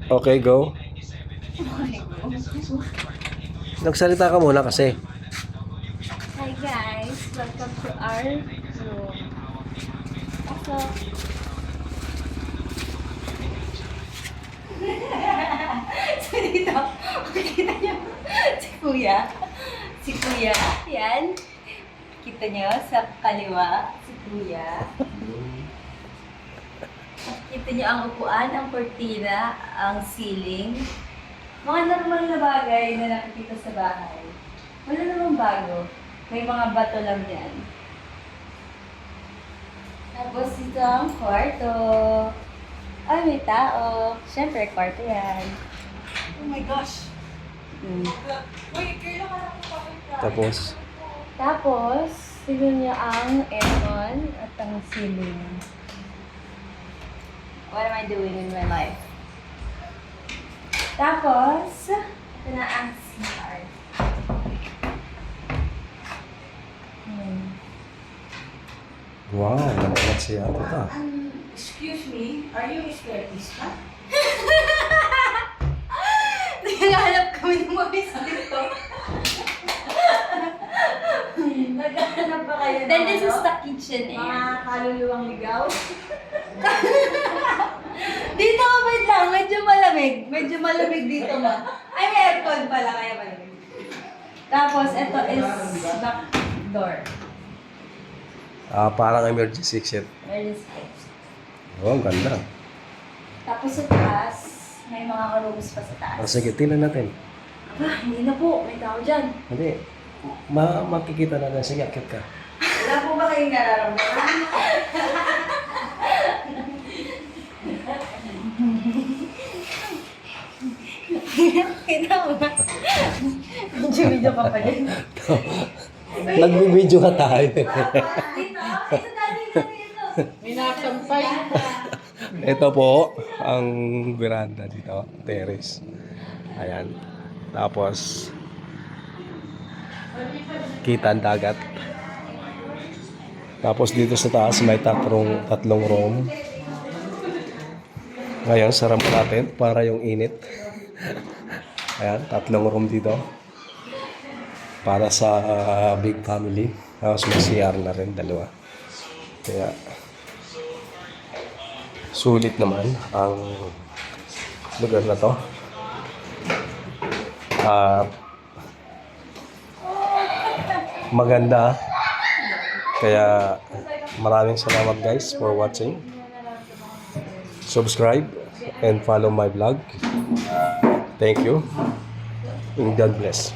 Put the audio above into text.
Okay, go. Nagsalita ka muna kasi. Hi guys, welcome to our room. So dito, makikita niyo si Kuya. Si Kuya, yan. Kita niyo sa kaliwa, si Kuya. Kita niyo ang upuan, ang kortina, ang ceiling. Mga normal na bagay na nakikita sa bahay. Wala namang bago. May mga bato lang yan. Tapos ito ang kwarto. Ay, may tao. Siyempre, kwarto yan. Oh my gosh. Mm. Wait, kailangan ako pakita. Tapos, tignan niyo ang aircon at ang ceiling. What am I doing in my life? Tapos, ito na ang CR. wow, nanagat siya ata. Excuse me, are you espiritista? Naghahanap kami ng mga dito. Naghahanap ba kayo Then this is the kitchen mga area. kaluluwang ligaw? Dito, wait lang. Medyo malamig. Medyo malamig dito ma. Ay, may aircon pala, kaya malamig. Tapos, ito is back door. Parang emergency exit. Where is it? Oh, ang ganda. Tapos sa taas, may mga rooms pa sa taas. Sige, tingnan natin. Hindi na po. May tao dyan. Hindi. Makikita na. Sige, akit ka. Wala po ba kayong nararamdaman? Kita mo ba? Video ka pa din. Nagbibideo ka tayo. Dito, dito. May nakasampay. Ito po, ang veranda dito. Terrace. Ayan. Tapos, kita ang dagat. Tapos dito sa taas may tatlong room. Ngayon, sarap natin para yung init. Ayan, tatlong room dito. Para sa big family. Tapos may CR na rin, dalawa. Kaya, sulit naman ang lugar na to. Maganda. Kaya maraming salamat guys for watching. Subscribe and follow my vlog. Thank you. And God bless.